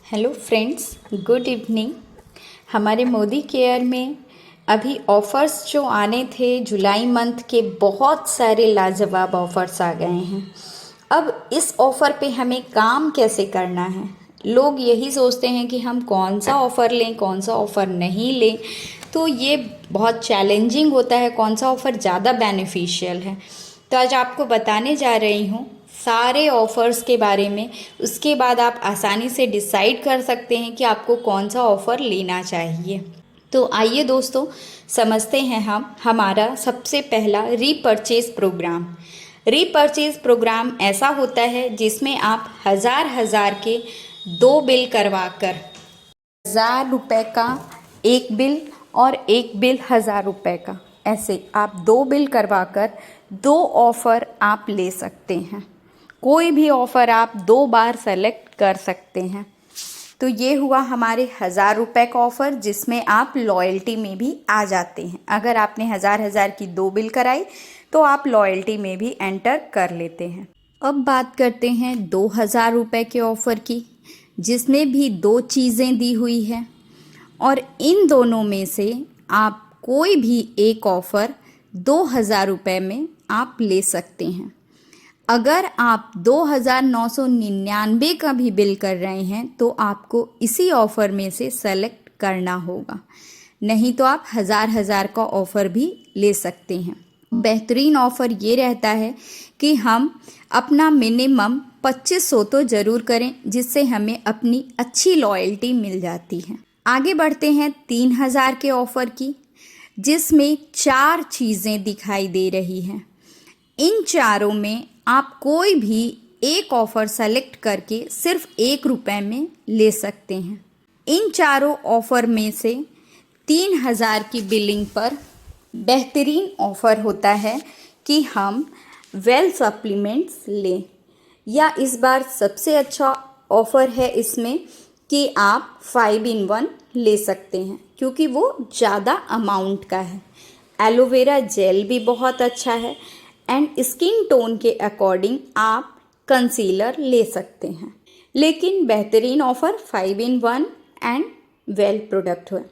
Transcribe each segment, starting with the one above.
Hello friends, good evening. हमारे Modi care में अभी ऑफ़र्स जो आने थे जुलाई मंथ के, बहुत सारे लाजवाब ऑफ़र्स आ गए हैं। अब इस ऑफ़र पे हमें काम कैसे करना है, लोग यही सोचते हैं कि हम कौन सा ऑफ़र लें, कौन सा ऑफ़र नहीं लें। तो ये बहुत चैलेंजिंग होता है, कौन सा ऑफ़र ज़्यादा बेनिफिशियल है। तो आज आपको बताने जा रही हूँ सारे ऑफ़र्स के बारे में। उसके बाद आप आसानी से डिसाइड कर सकते हैं कि आपको कौन सा ऑफ़र लेना चाहिए। तो आइए दोस्तों, समझते हैं हम हमारा सबसे पहला रीपर्चेज़ प्रोग्राम। रीपर्चेज़ प्रोग्राम ऐसा होता है जिसमें आप हज़ार के 2 बिल करवा कर 1000 रुपये का एक बिल और एक बिल 1000 रुपये का, ऐसे आप 2 बिल करवा कर 2 ऑफ़र आप ले सकते हैं। कोई भी ऑफ़र आप 2 बार सेलेक्ट कर सकते हैं। तो ये हुआ हमारे 1000 रुपये का ऑफ़र, जिसमें आप लॉयल्टी में भी आ जाते हैं। अगर आपने हज़ार की 2 बिल कराई तो आप लॉयल्टी में भी एंटर कर लेते हैं। अब बात करते हैं 2000 रुपये के ऑफ़र की, जिसमें भी 2 चीज़ें दी हुई है और इन दोनों में से आप कोई भी एक ऑफ़र 2000 रुपये में आप ले सकते हैं। अगर आप 2999 का भी बिल कर रहे हैं तो आपको इसी ऑफ़र में से सेलेक्ट करना होगा, नहीं तो आप हज़ार का ऑफ़र भी ले सकते हैं। बेहतरीन ऑफ़र ये रहता है कि हम अपना मिनिमम 2500 तो ज़रूर करें, जिससे हमें अपनी अच्छी लॉयल्टी मिल जाती है। आगे बढ़ते हैं 3000 के ऑफ़र की, जिसमें 4 चीज़ें दिखाई दे रही हैं। इन चारों में आप कोई भी एक ऑफ़र सेलेक्ट करके सिर्फ 1 रुपये में ले सकते हैं। इन चारों ऑफ़र में से 3000 की बिलिंग पर बेहतरीन ऑफ़र होता है कि हम वेल सप्लीमेंट्स लें, या इस बार सबसे अच्छा ऑफ़र है इसमें कि आप 5 in 1 ले सकते हैं, क्योंकि वो ज़्यादा अमाउंट का है। एलोवेरा जेल भी बहुत अच्छा है एंड स्किन टोन के अकॉर्डिंग आप कंसीलर ले सकते हैं। लेकिन बेहतरीन offer 5 in 1 and well product है।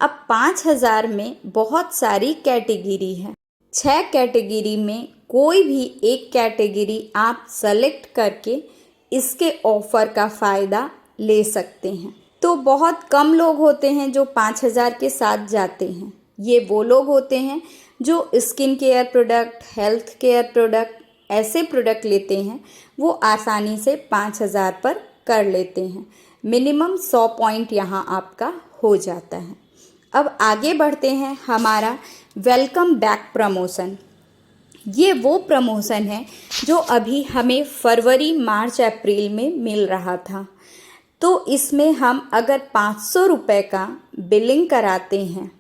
अब 5000 में बहुत सारी कैटेगरी है। 6 कैटेगरी में कोई भी एक कैटेगरी आप सेलेक्ट करके इसके ऑफ़र का फ़ायदा ले सकते हैं। तो बहुत कम लोग होते हैं जो 5000 के साथ जाते हैं। ये वो लोग होते हैं जो skin care product, health care product, ऐसे प्रोडक्ट लेते हैं, वो आसानी से 5000 पर कर लेते हैं। मिनिमम 100 पॉइंट यहाँ आपका हो जाता है। अब आगे बढ़ते हैं हमारा वेलकम बैक प्रमोशन। ये वो प्रमोशन है जो अभी हमें फरवरी, मार्च, अप्रैल में मिल रहा था। तो इसमें हम अगर 500 रुपये का बिलिंग कराते हैं,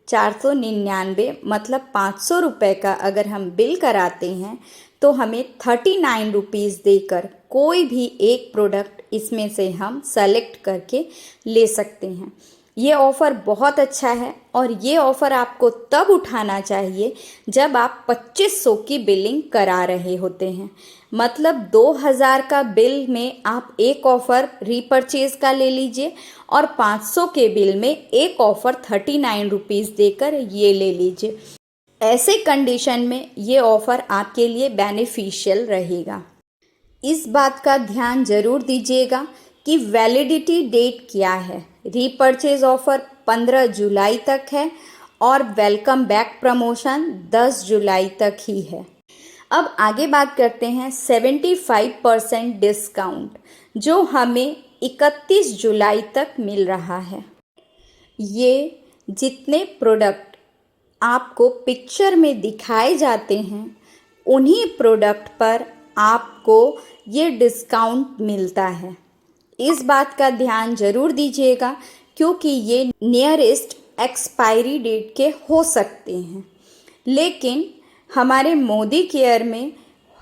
499 मतलब 500 रुपये का अगर हम बिल कराते हैं, तो हमें 39 रुपीज़ देकर कोई भी एक प्रोडक्ट इसमें से हम सेलेक्ट करके ले सकते हैं। ये ऑफ़र बहुत अच्छा है और ये ऑफ़र आपको तब उठाना चाहिए जब आप 2500 की बिलिंग करा रहे होते हैं। मतलब 2000 का बिल में आप एक ऑफ़र रीपर्चेज़ का ले लीजिए और 500 के बिल में एक ऑफ़र 39 रुपीज़ देकर ये ले लीजिए। ऐसे कंडीशन में ये ऑफ़र आपके लिए बेनिफिशियल रहेगा। इस बात का ध्यान ज़रूर दीजिएगा कि वैलिडिटी डेट क्या है। रीपर्चेज़ ऑफ़र 15 जुलाई तक है और वेलकम बैक प्रमोशन 10 जुलाई तक ही है। अब आगे बात करते हैं 75% डिस्काउंट, जो हमें 31 जुलाई तक मिल रहा है। ये जितने प्रोडक्ट आपको पिक्चर में दिखाए जाते हैं, उन्हीं प्रोडक्ट पर आपको ये डिस्काउंट मिलता है। इस बात का ध्यान ज़रूर दीजिएगा, क्योंकि ये नियरेस्ट एक्सपायरी डेट के हो सकते हैं। लेकिन हमारे मोदी केयर में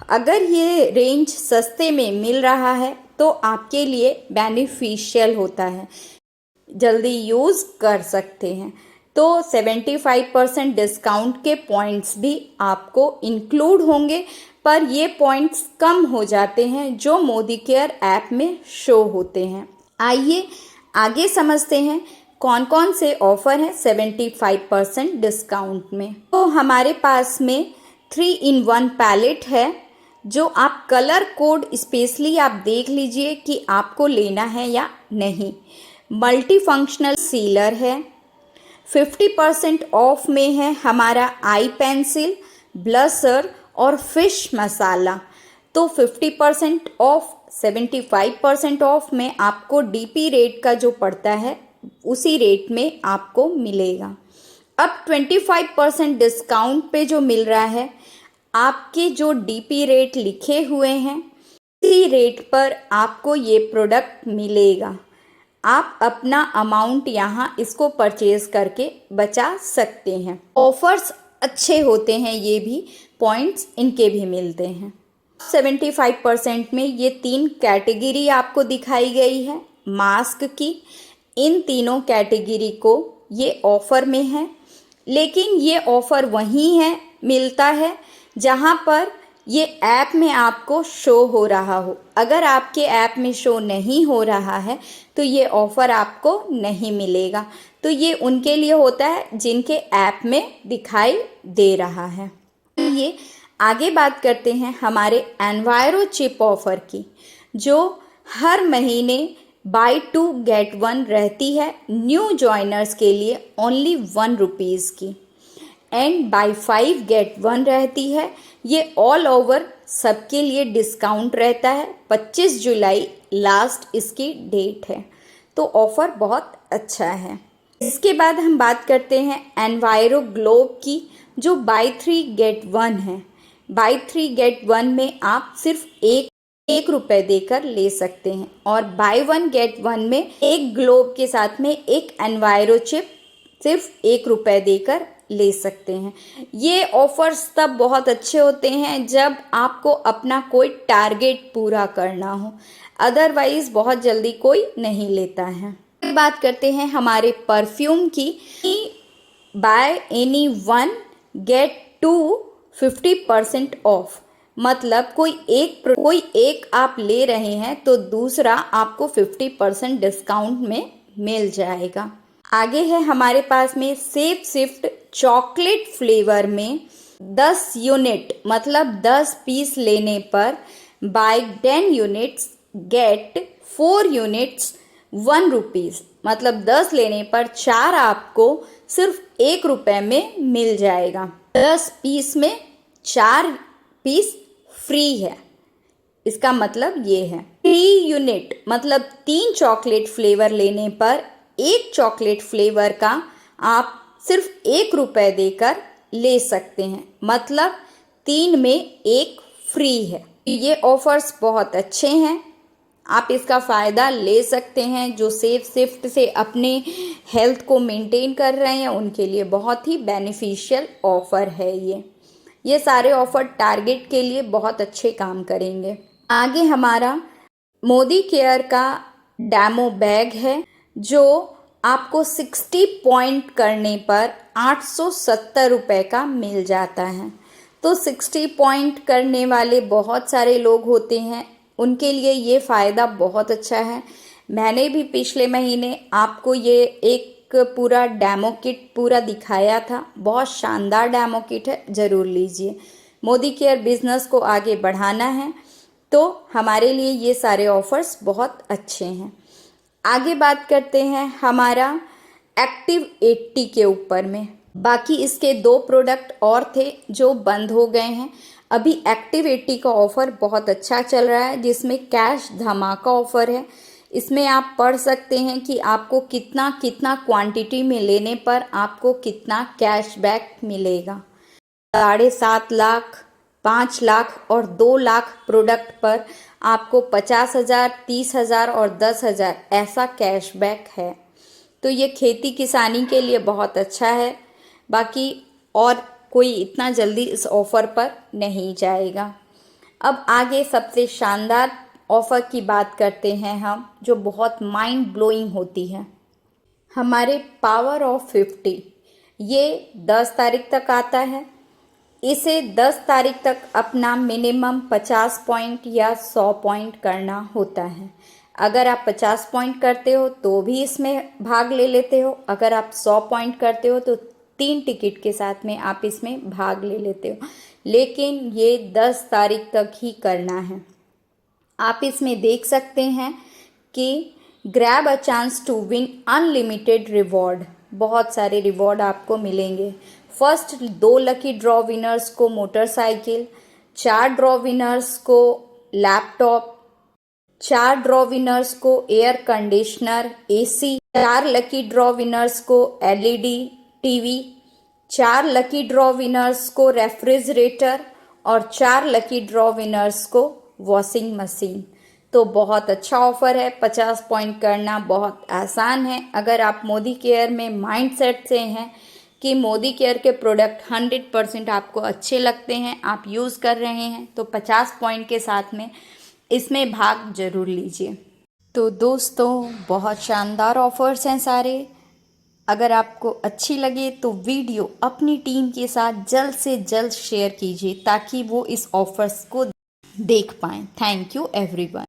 अगर ये रेंज सस्ते में मिल रहा है तो आपके लिए बेनिफिशियल होता है, जल्दी यूज़ कर सकते हैं। तो 75% डिस्काउंट के पॉइंट्स भी आपको इंक्लूड होंगे, पर ये पॉइंट्स कम हो जाते हैं जो मोदी केयर ऐप में शो होते हैं। आइए आगे समझते हैं कौन कौन से ऑफ़र हैं 75% डिस्काउंट में। तो हमारे पास में 3-in-1 पैलेट है, जो आप कलर कोड स्पेशली आप देख लीजिए कि आपको लेना है या नहीं। मल्टी फंक्शनल सीलर है। 50% ऑफ में है हमारा आई पेंसिल, ब्लशर और फिश मसाला। तो 50% ऑफ, 75% ऑफ में आपको डीपी रेट का जो पड़ता है उसी रेट में आपको मिलेगा। अब 25% डिस्काउंट पे जो मिल रहा है, आपके जो डीपी रेट लिखे हुए हैं उसी रेट पर आपको ये प्रोडक्ट मिलेगा। आप अपना अमाउंट यहाँ इसको परचेज करके बचा सकते हैं। ऑफर्स अच्छे होते हैं, ये भी पॉइंट्स इनके भी मिलते हैं। 75% में ये 3 कैटेगरी आपको दिखाई गई है मास्क की। इन तीनों कैटेगरी को ये ऑफ़र में है, लेकिन ये ऑफ़र वहीं है मिलता है जहाँ पर ये ऐप में आपको शो हो रहा हो। अगर आपके ऐप में शो नहीं हो रहा है तो ये ऑफ़र आपको नहीं मिलेगा। तो ये उनके लिए होता है जिनके ऐप में दिखाई दे रहा है। ये आगे बात करते हैं हमारे एनवायरो चिप ऑफ़र की, जो हर महीने बाय 2 गेट 1 रहती है न्यू जॉइनर्स के लिए ओनली 1 रुपीज़ की, एंड बाय 5 गेट 1 रहती है। ये ऑल ओवर सबके लिए डिस्काउंट रहता है। 25 जुलाई लास्ट इसकी डेट है, तो ऑफ़र बहुत अच्छा है। इसके बाद हम बात करते हैं एनवायरो ग्लोब की, जो बाय 3 गेट 1 है। बाय 3 गेट 1 में आप सिर्फ एक रुपये देकर ले सकते हैं, और बाय 1 गेट 1 में एक ग्लोब के साथ में एक एनवायरो चिप सिर्फ 1 रुपये देकर ले सकते हैं। ये ऑफर्स तब बहुत अच्छे होते हैं जब आपको अपना कोई टारगेट पूरा करना हो, अदरवाइज बहुत जल्दी कोई नहीं लेता है। बात करते हैं हमारे परफ्यूम की। बाय एनी 1 गेट 2 50% ऑफ, मतलब कोई एक आप ले रहे हैं तो दूसरा आपको 50% डिस्काउंट में मिल जाएगा। आगे है हमारे पास में सेफ शिफ्ट चॉकलेट फ्लेवर में 10 यूनिट, मतलब 10 पीस लेने पर buy 10 units get 4 units 1 rupees, मतलब 10 लेने पर 4 आपको सिर्फ 1 रुपये में मिल जाएगा। 10 पीस में 4 पीस फ्री है, इसका मतलब ये है। 3 यूनिट मतलब 3 चॉकलेट फ्लेवर लेने पर एक चॉकलेट फ्लेवर का आप सिर्फ 1 रुपये देकर ले सकते हैं, मतलब 3 में 1 फ्री है। ये ऑफर्स बहुत अच्छे हैं, आप इसका फ़ायदा ले सकते हैं। जो सेफ शिफ्ट से अपने हेल्थ को मेंटेन कर रहे हैं उनके लिए बहुत ही बेनिफिशियल ऑफ़र है ये सारे ऑफ़र टारगेट के लिए बहुत अच्छे काम करेंगे। आगे हमारा मोदी केयर का डेमो बैग है, जो आपको 60 पॉइंट करने पर 870 रुपये का मिल जाता है। तो 60 पॉइंट करने वाले बहुत सारे लोग होते हैं, उनके लिए ये फ़ायदा बहुत अच्छा है। मैंने भी पिछले महीने आपको ये एक पूरा डेमो किट पूरा दिखाया था, बहुत शानदार डेमो किट है, ज़रूर लीजिए। मोदी केयर बिज़नेस को आगे बढ़ाना है तो हमारे लिए ये सारे ऑफ़र्स बहुत अच्छे हैं। आगे बात करते हैं हमारा एक्टिव 80 के ऊपर में। बाकी इसके 2 प्रोडक्ट और थे जो बंद हो गए हैं। अभी एक्टिव 80 का ऑफ़र बहुत अच्छा चल रहा है, जिसमें कैश धमाका ऑफ़र है। इसमें आप पढ़ सकते हैं कि आपको कितना क्वांटिटी में लेने पर आपको कितना कैशबैक मिलेगा। 7.5 लाख, 5 लाख और 2 लाख प्रोडक्ट पर आपको 50,000, 30,000 और 10,000 ऐसा कैशबैक है। तो ये खेती किसानी के लिए बहुत अच्छा है। बाकी और कोई इतना जल्दी इस ऑफ़र पर नहीं जाएगा। अब आगे सबसे शानदार ऑफ़र की बात करते हैं हम, जो बहुत माइंड ब्लोइंग होती है। हमारे पावर ऑफ 50 ये 10 तारीख तक आता है। इसे 10 तारीख तक अपना मिनिमम 50 पॉइंट या 100 पॉइंट करना होता है। अगर आप 50 पॉइंट करते हो तो भी इसमें भाग ले लेते हो। अगर आप 100 पॉइंट करते हो तो 3 टिकट के साथ में आप इसमें भाग ले लेते हो, लेकिन ये 10 तारीख तक ही करना है। आप इसमें देख सकते हैं कि grab a chance to win unlimited reward, बहुत सारे रिवॉर्ड आपको मिलेंगे। फर्स्ट 2 लकी ड्रॉ विनर्स को मोटरसाइकिल, 4 ड्रॉ विनर्स को लैपटॉप, 4 ड्रॉ विनर्स को air conditioner AC, 4 lucky draw winners को LED TV, 4 lucky draw winners को रेफ्रिजरेटर और 4 लकी ड्रॉ विनर्स को वॉशिंग मशीन। तो बहुत अच्छा ऑफर है। 50 पॉइंट करना बहुत आसान है। अगर आप मोदी केयर में माइंडसेट से हैं कि मोदी केयर के प्रोडक्ट 100% आपको अच्छे लगते हैं, आप यूज़ कर रहे हैं, तो 50 पॉइंट के साथ में इसमें भाग जरूर लीजिए। तो दोस्तों, बहुत शानदार ऑफर्स हैं सारे। अगर आपको अच्छी लगे तो वीडियो अपनी टीम के साथ जल्द से जल्द शेयर कीजिए ताकि वो इस ऑफर्स को देख पाएँ। Thank you everyone.